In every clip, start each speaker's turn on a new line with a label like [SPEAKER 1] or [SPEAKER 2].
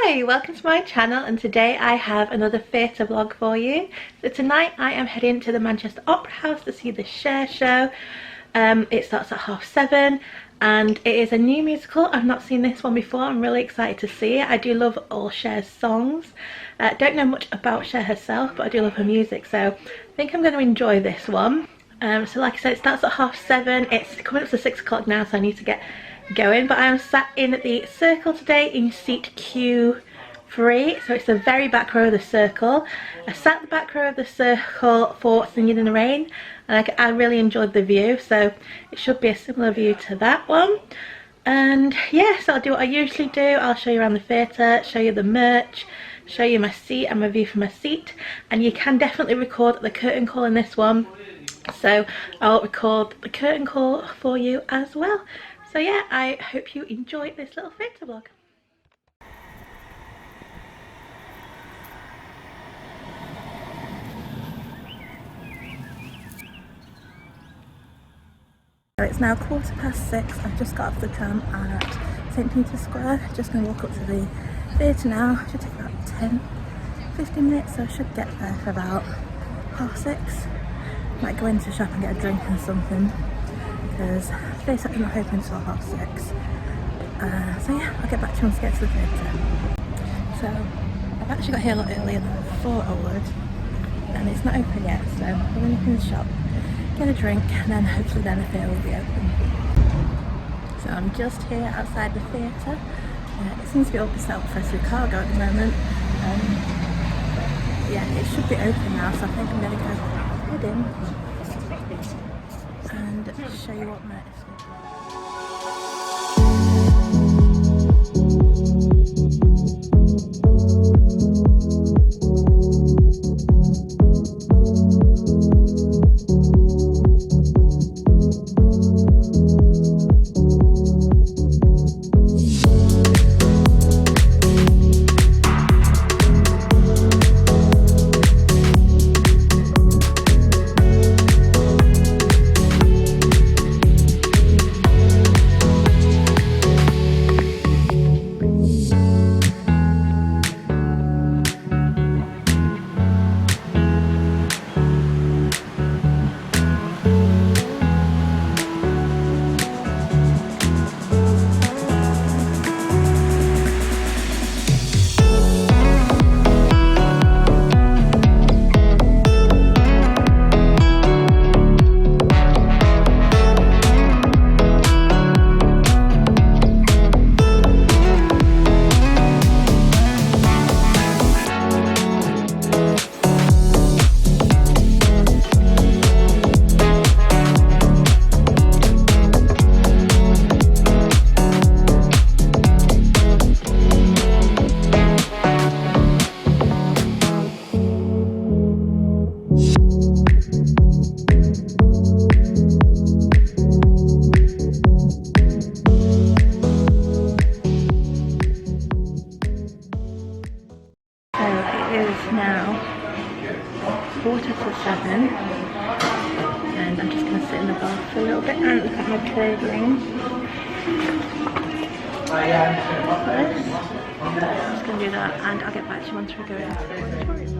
[SPEAKER 1] Hi, welcome to my channel, and today I have another theatre vlog for you. So tonight I am heading to the Manchester Opera House to see the Cher show. It starts at 7:30 and it is a new musical. I've not seen this one before. I'm really excited to see it. I do love all Cher's songs. Don't know much about Cher herself, but I do love her music, so I think I'm going to enjoy this one. So like I said, it starts at 7:30. It's coming up to 6 o'clock now, so I need to get going, but I am sat in the circle today in seat Q3, so it's the very back row of the circle. I sat the back row of the circle for Singing in the Rain, and I really enjoyed the view, so it should be a similar view to that one. And yeah, so I'll do what I usually do. I'll show you around the theatre, show you the merch, show you my seat and my view from my seat, and you can definitely record the curtain call in this one, so I'll record the curtain call for you as well. So yeah, I hope you enjoy this little theatre vlog. So it's now 6:15. I've just got off the tram at St Peter's Square. Just going to walk up to the theatre now. It should take about 10-15 minutes, so I should get there for about 6:30. Might go into a shop and get a drink and something, because the theatre is not open until 6:30. So yeah, I'll get back to you once I get to the theatre. So I've actually got here a lot earlier than I thought I would, and it's not open yet, so I'm going to look in the shop, get a drink, and then hopefully then the theatre will be open. So I'm just here outside the theatre. It seems to be open set up for cargo at the moment. Yeah, it should be open now, so I think I'm going to go head in and show you what merch is. Now 7:15, and I'm just going to sit in the bar for a little bit and look at my clothing. First, I'm just going to do that, and I'll get back to you once we go into the auditorium.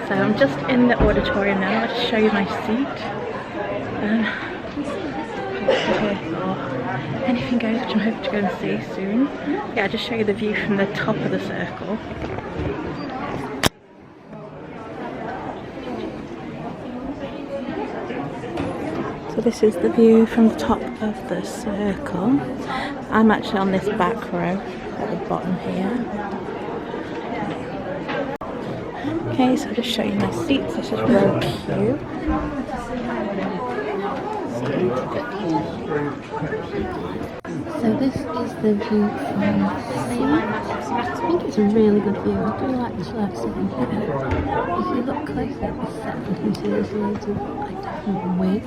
[SPEAKER 1] So I'm just in the auditorium now. I'll just show you my seat. Anything goes, which I'm hoping to go and see soon. Yeah, I'll just show you the view from the top of the circle. So this is the view from the top of the circle. I'm actually on this back row at the bottom here. Okay, so I'll just show you my seats. This is row Q. So this is the view from the sea. I think it's a really good view. I do like this love sitting here. If you look closely at this set, you can see there's loads of like different wigs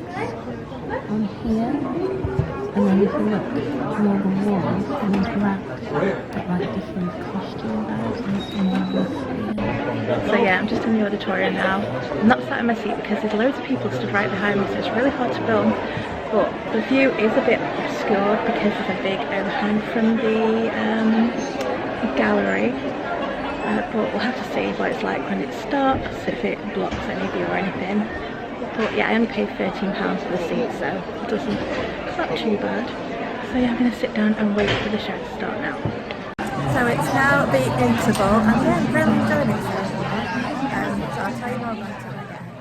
[SPEAKER 1] on here. And then if you look more the walls, and there's racks got like different costume bags and some more. So yeah, I'm just in the auditorium now. I'm not sat in my seat because there's loads of people stood right behind me, so it's really hard to film. But the view is a bit obscured because there's a big overhang from the gallery. But we'll have to see what it's like when it starts, if it blocks any view or anything. But yeah, I only paid £13 for the seat, so it's not too bad. So yeah, I'm going to sit down and wait for the show to start now. So it's now the interval, and yeah, I'm really enjoying it so far. So I'll tell you more about it when I get home.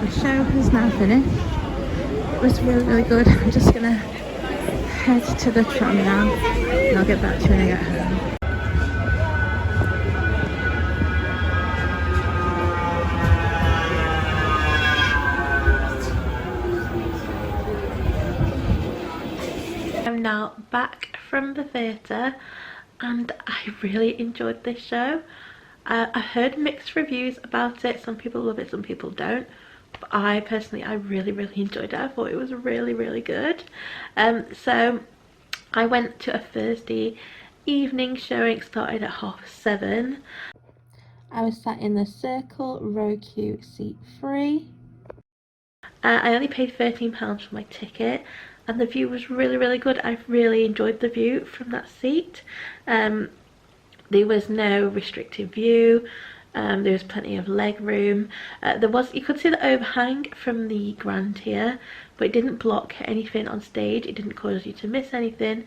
[SPEAKER 1] The show has now finished. It was really, really good. I'm just gonna head to the tram now and I'll get back to you when I get home. I'm now back from the theatre and I really enjoyed this show. I heard mixed reviews about it. Some people love it, some people don't. But I personally, I really enjoyed it. I thought it was really, really good. So I went to a Thursday evening showing, started at 7:30. I was sat in the Circle row queue, seat 3. I only paid £13 for my ticket and the view was really, really good. I really enjoyed the view from that seat. There was no restricted view. There was plenty of leg room. You could see the overhang from the grand tier, but it didn't block anything on stage. It didn't cause you to miss anything.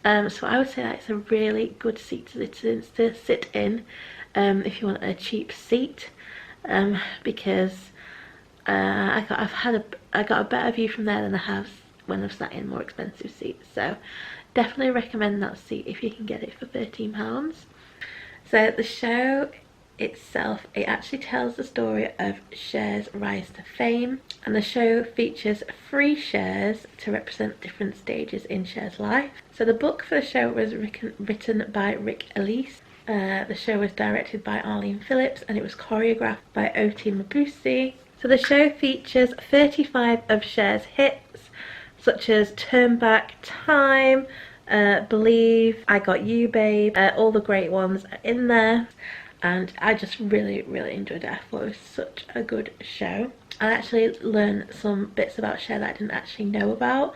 [SPEAKER 1] So I would say that it's a really good seat to sit in if you want a cheap seat, because I got a better view from there than I have when I've sat in more expensive seats. So definitely recommend that seat if you can get it for £13. So the show itself, it actually tells the story of Cher's rise to fame, and the show features 3 Chers to represent different stages in Cher's life. So the book for the show was written by Rick Elise. The show was directed by Arlene Phillips and it was choreographed by Oti Mabuse. So the show features 35 of Cher's hits, such as Turn Back Time, Believe, I Got You Babe, all the great ones are in there. And I just really enjoyed it. I thought it was such a good show. I actually learned some bits about Cher that I didn't actually know about,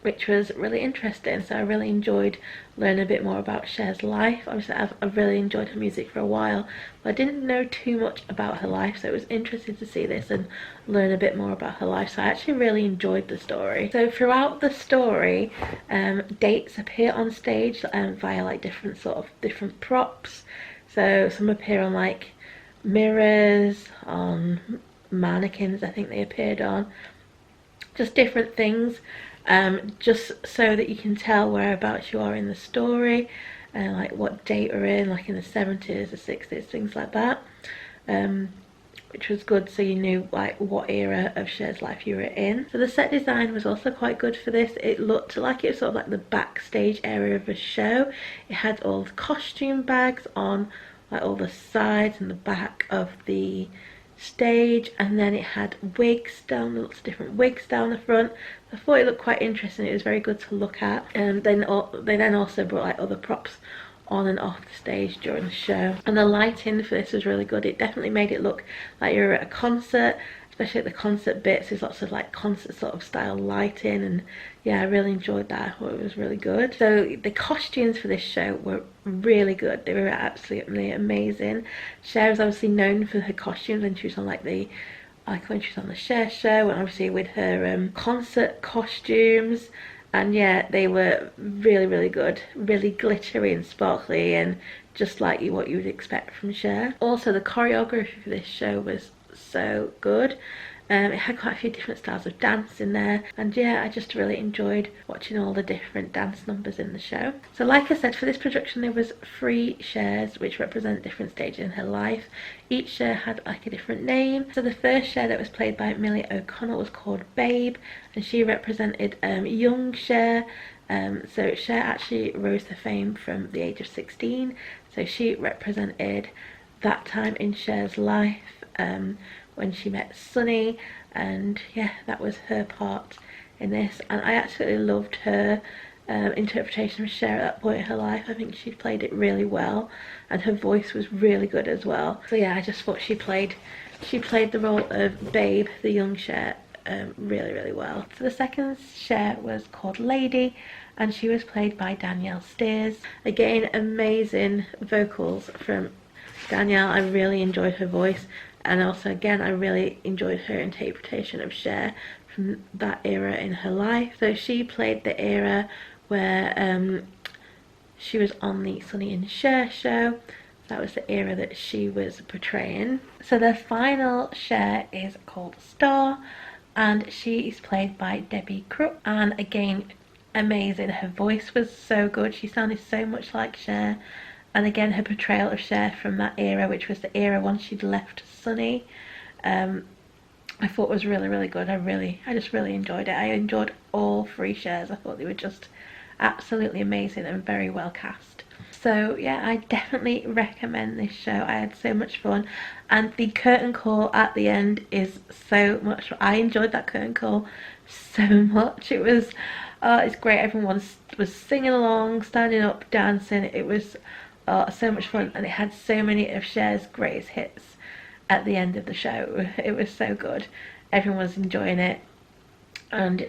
[SPEAKER 1] which was really interesting. So I really enjoyed learning a bit more about Cher's life. Obviously I've really enjoyed her music for a while, but I didn't know too much about her life, so it was interesting to see this and learn a bit more about her life. So I actually really enjoyed the story. So throughout the story, dates appear on stage via like different props. So some appear on like mirrors, on mannequins I think they appeared on, just different things. Just so that you can tell whereabouts you are in the story, like what date we're in, like in the 70s, the 60s, things like that, which was good, so you knew like what era of Cher's life you were in. So the set design was also quite good for this. It looked like it was sort of like the backstage area of a show. It had all the costume bags on like all the sides and the back of the stage, and then it had wigs down, lots of different wigs down the front. I thought it looked quite interesting. It was very good to look at. And then they then also brought like other props on and off the stage during the show, and the lighting for this was really good. It definitely made it look like you were at a concert, especially at the concert bits. There's lots of like concert sort of style lighting, and yeah, I really enjoyed that. I thought it was really good. So the costumes for this show were really good. They were absolutely amazing. Cher was obviously known for her costumes when she was on like when she was on the Cher show, and obviously with her concert costumes. And yeah, they were really good, really glittery and sparkly, and just like what you would expect from Cher. Also, the choreography for this show was so good. It had quite a few different styles of dance in there, and yeah, I just really enjoyed watching all the different dance numbers in the show. So like I said, for this production there was 3 Chers which represent different stages in her life. Each Cher had like a different name. So the first Cher, that was played by Millie O'Connell, was called Babe, and she represented young Cher. So Cher actually rose to fame from the age of 16, so she represented that time in Cher's life, when she met Sonny, and yeah, that was her part in this. And I absolutely loved her interpretation of Cher at that point in her life. I think she played it really well, and her voice was really good as well. So yeah, I just thought she played the role of Babe, the young Cher, really well. So the second Cher was called Lady, and she was played by Danielle Steers. Again, amazing vocals from Danielle. I really enjoyed her voice, and also again I really enjoyed her interpretation of Cher from that era in her life. So she played the era where she was on the Sonny and Cher show. That was the era that she was portraying. So the final Cher is called Star, and she is played by Debbie Crook. And again, amazing. Her voice was so good. She sounded so much like Cher. And again, her portrayal of Cher from that era, which was the era once she'd left Sunny, I thought was really, really good. I just really enjoyed it. I enjoyed all three Chers. I thought they were just absolutely amazing and very well cast. So yeah, I definitely recommend this show. I had so much fun, and the curtain call at the end is so much. I enjoyed that curtain call so much. It was, it's great. Everyone was singing along, standing up, dancing. It was so much fun, and it had so many of Cher's greatest hits at the end of the show. It was so good. Everyone was enjoying it, and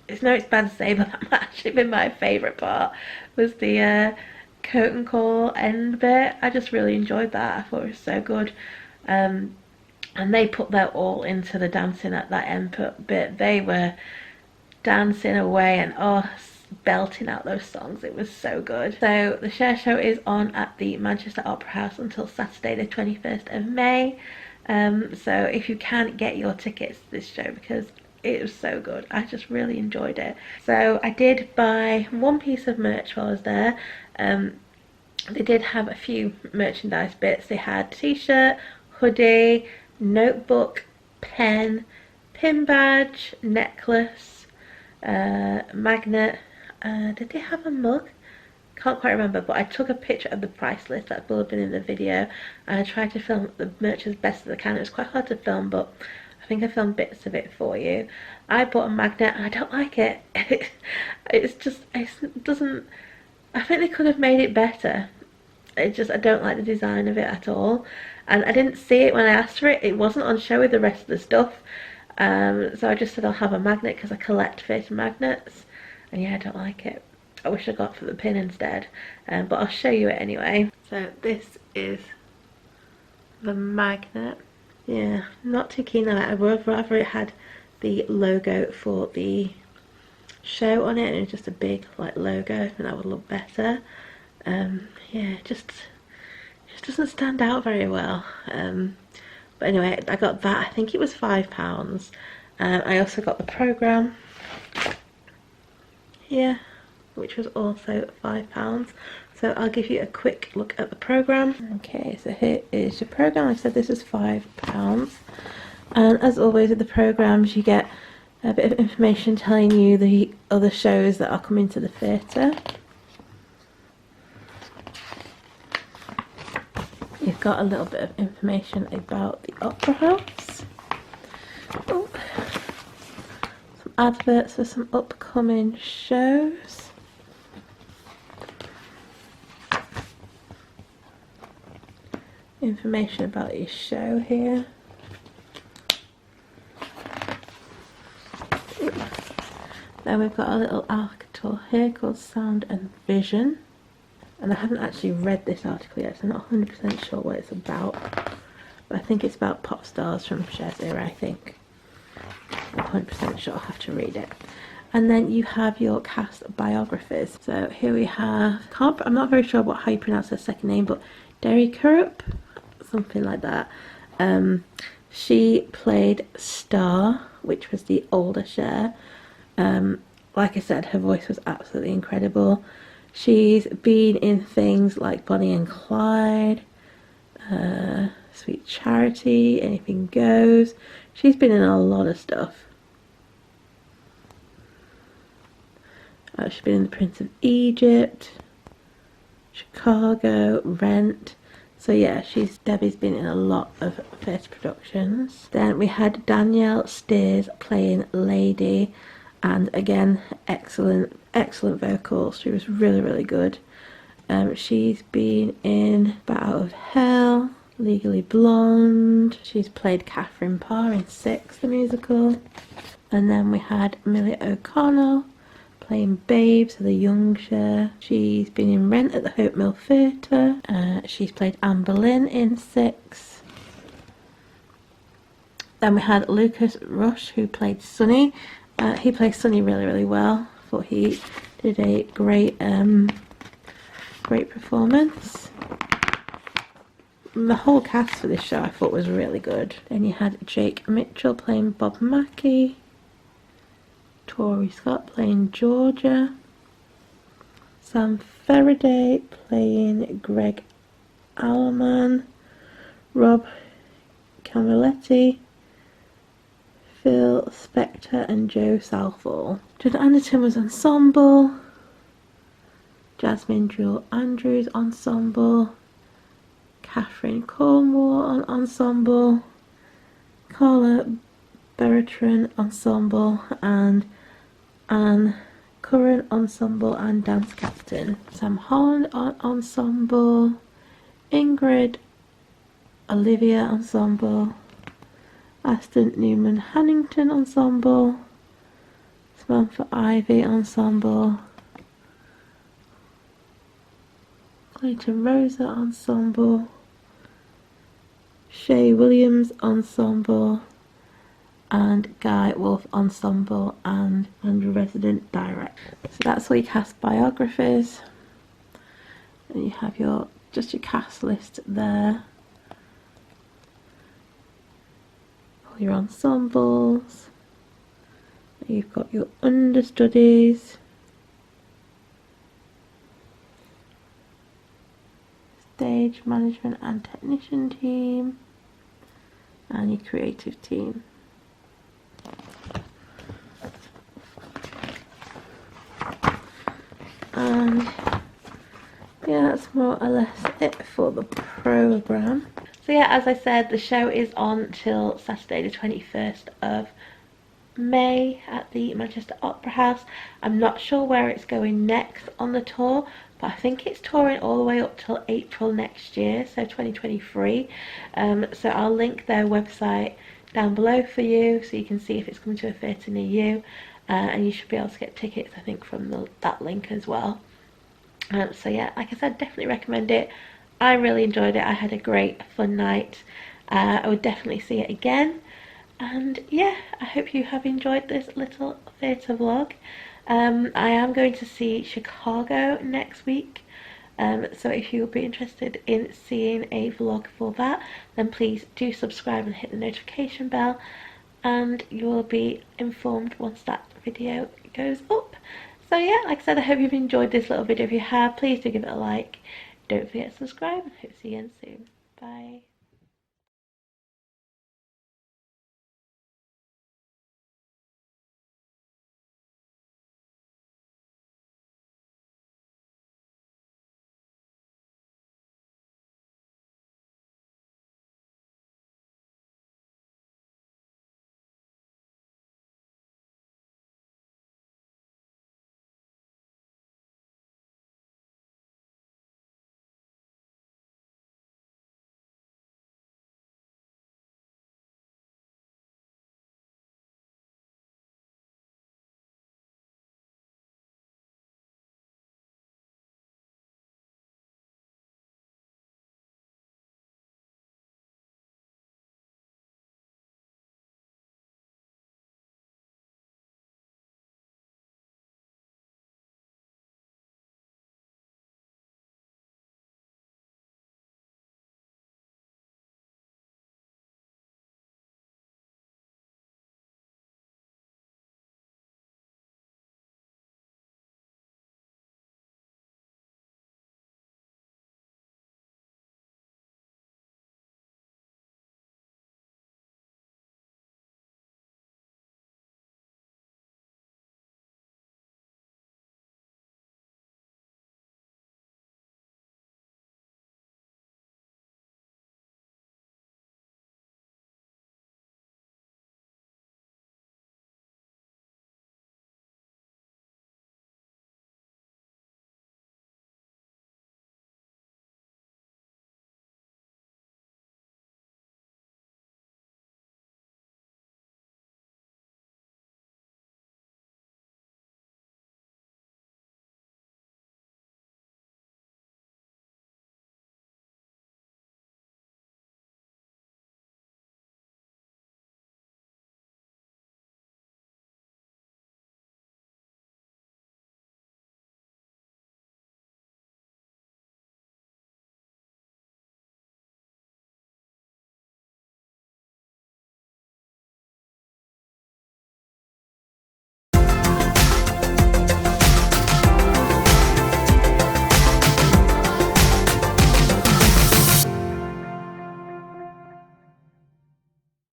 [SPEAKER 1] it's bad to say, but that might actually been my favourite part, was the curtain call end bit. I just really enjoyed that. I thought it was so good. And they put their all into the dancing at that end bit. They were dancing away and belting out those songs. It was so good. So the Cher show is on at the Manchester Opera House until Saturday the 21st of May. So if you can, get your tickets to this show, because it was so good. I just really enjoyed it. So I did buy one piece of merch while I was there. They did have a few merchandise bits. They had t-shirt, hoodie, notebook, pen, pin badge, necklace, magnet. Did they have a mug? Can't quite remember, but I took a picture of the price list that will have been in the video, and I tried to film the merch as best as I can. It was quite hard to film, but I think I filmed bits of it for you. I bought a magnet and I don't like it. It doesn't, I think they could have made it better. I don't like the design of it at all. And I didn't see it when I asked for it. It wasn't on show with the rest of the stuff. So I just said I'll have a magnet because I collect fake magnets. And yeah, I don't like it. I wish I got for the pin instead. But I'll show you it anyway. So this is the magnet. Yeah, not too keen on it. I would rather it had the logo for the show on it, and it's just a big like logo, and that would look better. Yeah, it just doesn't stand out very well. But anyway, I got that. I think it was £5. I also got the programme here, which was also £5. So I'll give you a quick look at the programme. Okay, so here is your programme. Like I said, this is £5. And as always with the programmes, you get a bit of information telling you the other shows that are coming to the theatre. You've got a little bit of information about the Opera House. Oh, some adverts for some upcoming shows. Information about your show here. Then we've got a little article here called Sound and Vision. And I haven't actually read this article yet, so I'm not 100% sure what it's about. But I think it's about pop stars from Cher's era, I think. I'm not 100% sure, I'll have to read it. And then you have your cast biographies. So here we have, I'm not very sure how you pronounce her second name, but Derry Curup, something like that. She played Star, which was the older Cher. Like I said, her voice was absolutely incredible. She's been in things like Bonnie and Clyde, Sweet Charity, Anything Goes. She's been in a lot of stuff. She's been in The Prince of Egypt, Chicago, Rent. So yeah, Debbie's been in a lot of theatre productions. Then we had Danielle Steers playing Lady, and again, excellent vocals. She was really, really good. She's been in Bat Out of Hell, Legally Blonde. She's played Catherine Parr in Six, the musical. And then we had Millie O'Connell playing Babe, so the young Cher. She's been in Rent at the Hope Mill Theatre. She's played Anne Boleyn in Six. Then we had Lucas Rush, who played Sonny. He plays Sonny really, really well. I thought he did a great performance. the whole cast for this show I thought was really good. Then you had Jake Mitchell playing Bob Mackie, Tori Scott playing Georgia, Sam Faraday playing Greg Allman, Rob Camilletti, Phil Spector and Joe Southall. Judd Anderton was ensemble, Jasmine Jewel Andrews ensemble, Catherine Cornwall on ensemble, Carla Bertrand ensemble, and Anne Curran ensemble and dance captain. Sam Holland on ensemble, Ingrid Olivia ensemble, Aston Newman Hannington ensemble, Samantha Ivy ensemble, Clayton Rosa ensemble, Shay Williams ensemble, and Guy Wolf ensemble and resident director. So that's all your cast biographies. And you have your just your cast list there. All your ensembles. You've got your understudies. Stage management and technician team. And your creative team. And yeah, that's more or less it for the programme. So yeah, as I said, the show is on till Saturday the 21st of May at the Manchester Opera House. I'm not sure where it's going next on the tour, but I think it's touring all the way up till April next year, so 2023. So I'll link their website down below for you so you can see if it's coming to a theatre near you. And you should be able to get tickets, I think, from that link as well. So yeah, like I said, definitely recommend it. I really enjoyed it. I had a great fun night. I would definitely see it again. And yeah, I hope you have enjoyed this little theatre vlog. I am going to see Chicago next week. So if you would be interested in seeing a vlog for that, then please do subscribe and hit the notification bell, and you will be informed once that video goes up. So yeah, like I said, I hope you've enjoyed this little video. If you have, please do give it a like. Don't forget to subscribe, and hope to see you again soon. Bye.